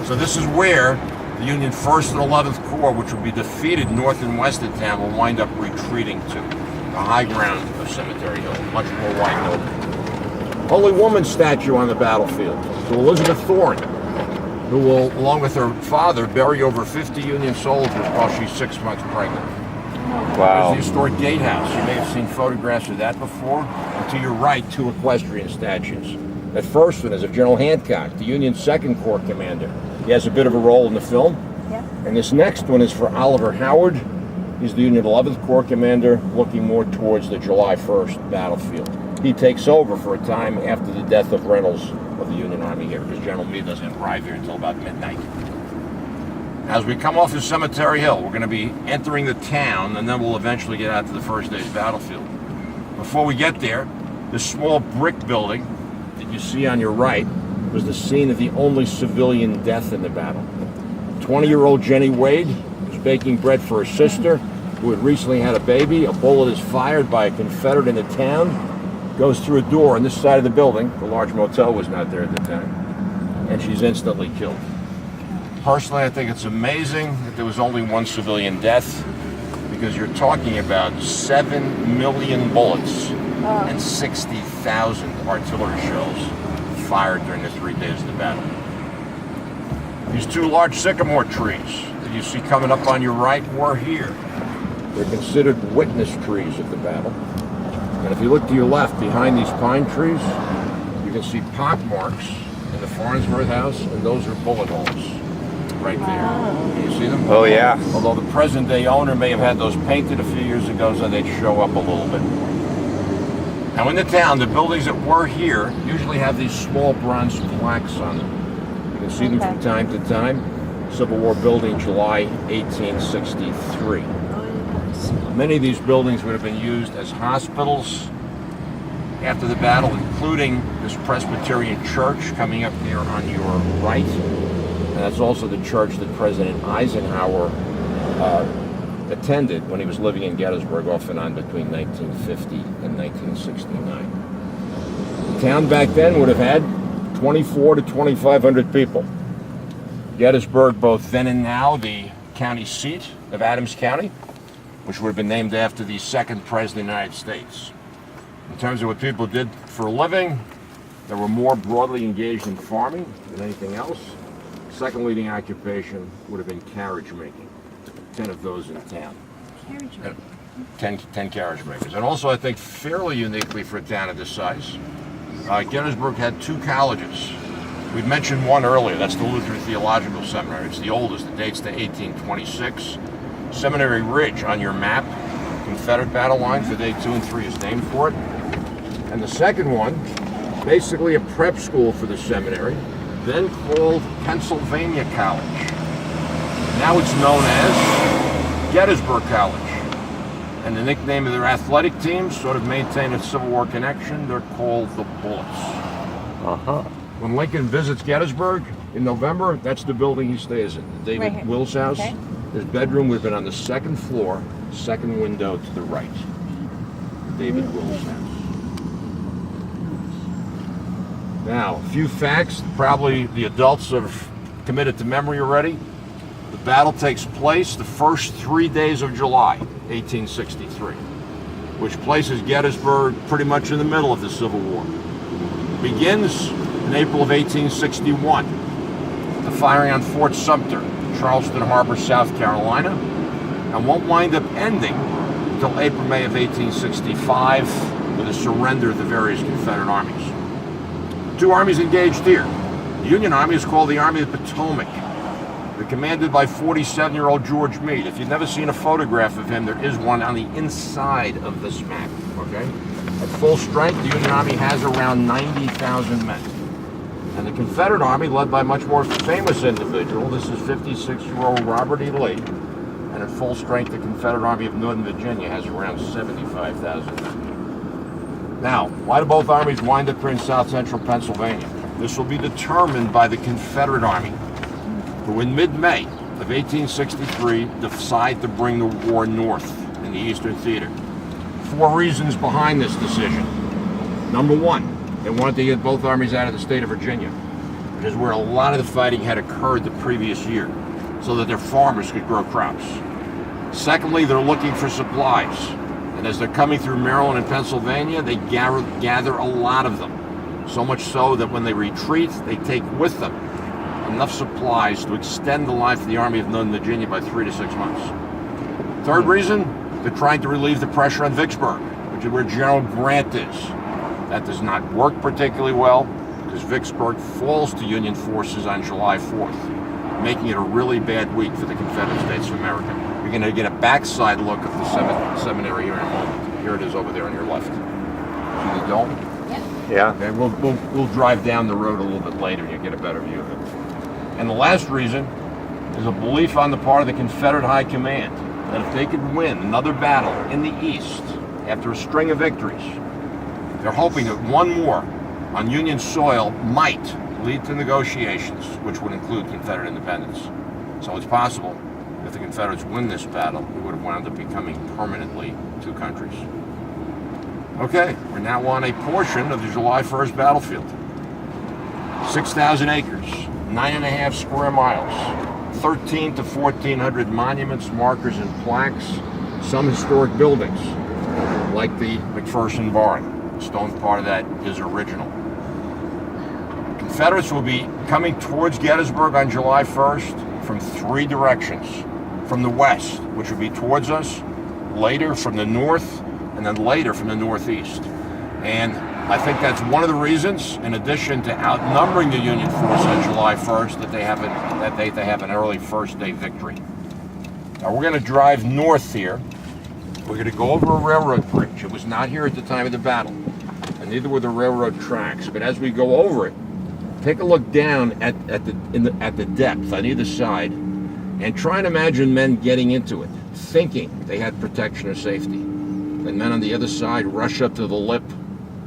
So this is where the Union 1st and 11th Corps, which would be defeated north and west of town, will wind up retreating to the high ground of Cemetery Hill, much more wide and open. Holy Woman statue on the battlefield to Elizabeth Thorne, who will, along with her father, bury over 50 Union soldiers while she's 6 months pregnant. Wow. There's the historic gatehouse. You may have seen photographs of that before. And to your right, two equestrian statues. That first one is of General Hancock, the Union 2nd Corps commander. He has a bit of a role in the film. Yeah. And this next one is for Oliver Howard. He's the Union 11th Corps commander, looking more towards the July 1st battlefield. He takes over for a time after the death of Reynolds of the Union Army here, because General Meade doesn't arrive here until about midnight. As we come off of Cemetery Hill, we're going to be entering the town, and then we'll eventually get out to the first day's battlefield. Before we get there, this small brick building that you see on your right was the scene of the only civilian death in the battle. 20-year-old Jenny Wade was baking bread for her sister, who had recently had a baby. A bullet is fired by a Confederate in the town, goes through a door on this side of the building. The large motel was not there at the time, and she's instantly killed. Personally, I think it's amazing that there was only one civilian death, because you're talking about 7 million bullets and 60,000 artillery shells fired during the 3 days of the battle. These two large sycamore trees that you see coming up on your right were here. They're considered witness trees of the battle. And if you look to your left, behind these pine trees, you can see pock marks in the Farnsworth house, and those are bullet holes right there. Can you see them? Oh, yeah. Although the present-day owner may have had those painted a few years ago, so they'd show up a little bit. Now in the town, the buildings that were here usually have these small bronze plaques on them. You can see them from time to time. Civil War building, July 1863. Many of these buildings would have been used as hospitals after the battle, including this Presbyterian church coming up here on your right. And that's also the church that President Eisenhower attended when he was living in Gettysburg off and on between 1950 and 1969. The town back then would have had 24 to 2,500 people. Gettysburg, both then and now, the county seat of Adams County, which would have been named after the second president of the United States. In terms of what people did for a living, they were more broadly engaged in farming than anything else. Second leading occupation would have been carriage making. 10 of those in town. 10 carriage makers. And also, I think, fairly uniquely for a town of this size, Gettysburg had 2 colleges. We mentioned one earlier. That's the Lutheran Theological Seminary. It's the oldest. It dates to 1826. Seminary Ridge on your map, Confederate battle line for day 2 and 3 is named for it. And the second one, basically a prep school for the seminary, then called Pennsylvania College. Now it's known as Gettysburg College. And the nickname of their athletic teams sort of maintain a Civil War connection. They're called the Bullets. When Lincoln visits Gettysburg in November, that's the building he stays in, the David Wills house. Okay. His bedroom would have been on the second floor, second window to the right. The David Wills house. Now, a few facts, probably the adults have committed to memory already. The battle takes place the first 3 days of July, 1863, which places Gettysburg pretty much in the middle of the Civil War. It begins in April of 1861, the firing on Fort Sumter, Charleston Harbor, South Carolina, and won't wind up ending until April, May of 1865 with a surrender of the various Confederate armies. 2 armies engaged here. The Union Army is called the Army of the Potomac. They're commanded by 47-year-old George Meade. If you've never seen a photograph of him, there is one on the inside of this map, okay? At full strength, the Union Army has around 90,000 men. And the Confederate Army, led by a much more famous individual, this is 56-year-old Robert E. Lee, and at full strength, the Confederate Army of Northern Virginia has around 75,000 men. Now, why do both armies wind up here in south central Pennsylvania? This will be determined by the Confederate Army, who in mid-May of 1863 decide to bring the war north in the Eastern Theater. 4 reasons behind this decision. Number 1, they wanted to get both armies out of the state of Virginia. which is where a lot of the fighting had occurred the previous year, so that their farmers could grow crops. Secondly, they're looking for supplies. And as they're coming through Maryland and Pennsylvania, they gather a lot of them. So much so that when they retreat, they take with them enough supplies to extend the life of the Army of Northern Virginia by 3 to 6 months. Third reason, they're trying to relieve the pressure on Vicksburg, which is where General Grant is. That does not work particularly well because Vicksburg falls to Union forces on July 4th, making it a really bad week for the Confederate States of America. You're going to get a backside look of the seminary here in a moment. Here it is over there on your left. See the dome? Yeah. Okay, we'll drive down the road a little bit later and you'll get a better view of it. And the last reason is a belief on the part of the Confederate High Command that if they could win another battle in the East after a string of victories, they're hoping that one more on Union soil might lead to negotiations, which would include Confederate independence. So it's possible if the Confederates win this battle, we would have wound up becoming permanently two countries. Okay, we're now on a portion of the July 1st battlefield. 6,000 acres, 9.5 square miles, 13 to 1,400 monuments, markers, and plaques, some historic buildings, like the McPherson Barn. The stone part of that is original. Confederates will be coming towards Gettysburg on July 1st from 3 directions. From the west, which would be towards us, later from the north, and then later from the northeast. And I think that's one of the reasons, in addition to outnumbering the Union force on July 1st, that they have an early first day victory. Now we're going to drive north here. We're going to go over a railroad bridge. It was not here at the time of the battle, and neither were the railroad tracks. But as we go over it, take a look down at the depth on either side, and try and imagine men getting into it, thinking they had protection or safety. Then men on the other side rush up to the lip,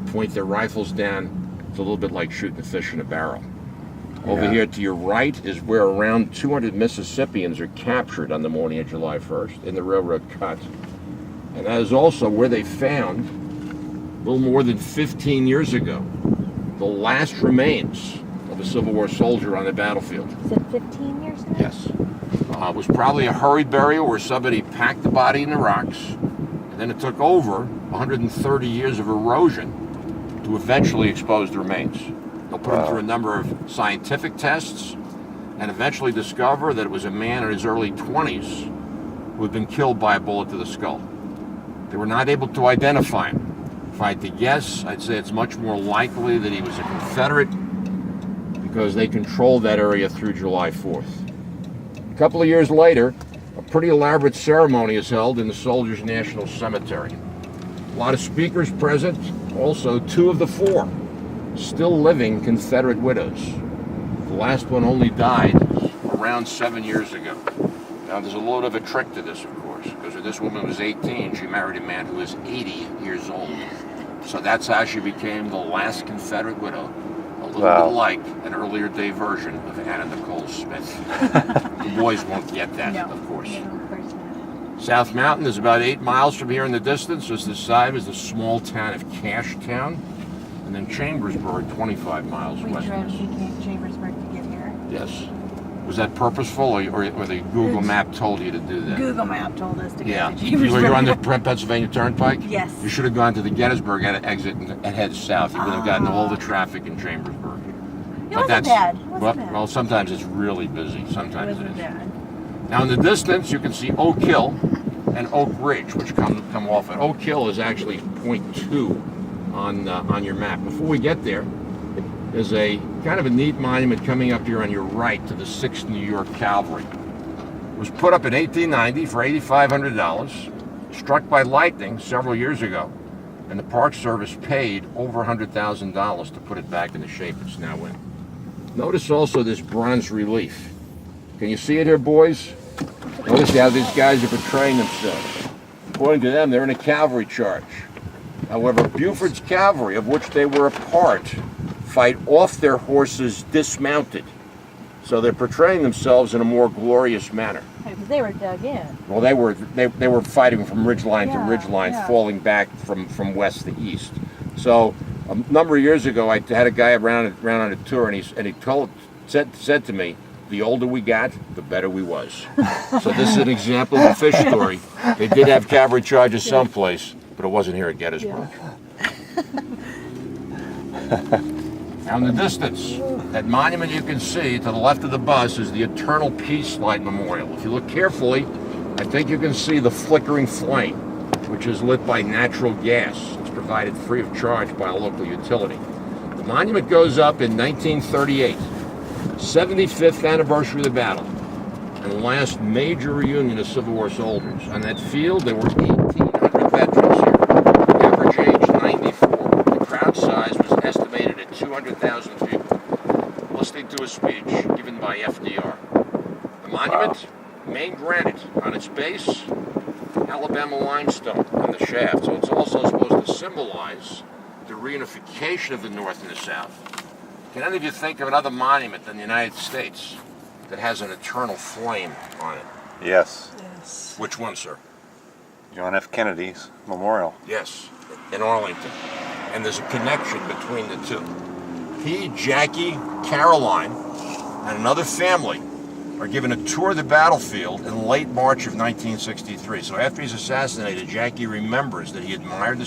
point their rifles down. It's a little bit like shooting a fish in a barrel. Over here to your right is where around 200 Mississippians are captured on the morning of July 1st in the railroad cut. And that is also where they found, a little more than 15 years ago, the last remains of a Civil War soldier on the battlefield. Is it 15 years ago? Yes. It was probably a hurried burial where somebody packed the body in the rocks, and then it took over 130 years of erosion to eventually expose the remains. They'll put them through a number of scientific tests and eventually discover that it was a man in his early 20s who had been killed by a bullet to the skull. They were not able to identify him. If I had to guess, I'd say it's much more likely that he was a Confederate because they controlled that area through July 4th. A couple of years later, a pretty elaborate ceremony is held in the Soldiers National Cemetery. A lot of speakers present, also 2 of the 4 still living Confederate widows. The last one only died around 7 years ago. Now there's a little bit of a trick to this, of course, because when this woman was 18, she married a man who was 80 years old. So that's how she became the last Confederate widow. A little bit like an earlier day version of Anna Nicole Smith. The boys won't get that, of course. No, of course not. South Mountain is about 8 miles from here in the distance. It's the same as the small town of Cashtown. And then Chambersburg, 25 miles We west. drove to Chambersburg to get here. Yes. Was that purposeful, or the Google map told you to do that? Google Map told us to go Yeah. to Chambersburg. You're on the Pennsylvania Turnpike? Yes. You should have gone to the Gettysburg exit and head south. You would have gotten all the traffic in Chambersburg. It wasn't bad. It wasn't bad. Well, sometimes it's really busy. Sometimes It it wasn't is. bad. Now in the distance, you can see Oak Hill and Oak Ridge, which come off it. Oak Hill is actually point 2 on your map. Before we get there, there's a kind of a neat monument coming up here on your right to the 6th New York Cavalry. It was put up in 1890 for $8,500, struck by lightning several years ago, and the Park Service paid over $100,000 to put it back in the shape it's now in. Notice also this bronze relief. Can you see it here, boys? Notice how these guys are portraying themselves. According to them, they're in a cavalry charge. However, Buford's cavalry, of which they were a part, fight off their horses dismounted. So they're portraying themselves in a more glorious manner. Because they were dug in. Well, they were fighting from ridge line to ridge line, yeah. falling back from west to east. So A number of years ago, I had a guy around on a tour, and he said to me, "The older we got, the better we was." So this is an example of a fish story. They did have cavalry charges someplace, but it wasn't here at Gettysburg. Now in the distance, that monument you can see to the left of the bus is the Eternal Peace Light Memorial. If you look carefully, I think you can see the flickering flame, which is lit by natural gas. It's provided free of charge by a local utility. The monument goes up in 1938, 75th anniversary of the battle, and the last major reunion of Civil War soldiers. On that field, there were 1,800 veterans here, average age 94. The crowd size was estimated at 200,000 people, listening to a speech given by FDR. The monument, main granite on its base, Alabama limestone on the shaft. So it's also supposed to symbolize the reunification of the North and the South. Can any of you think of another monument in the United States that has an eternal flame on it? Yes. Yes. Which one, sir? John F. Kennedy's memorial. Yes, in Arlington. And there's a connection between the two. He, Jackie, Caroline, and another family are given a tour of the battlefield in late March of 1963. So after he's assassinated, Jackie remembers that he admired this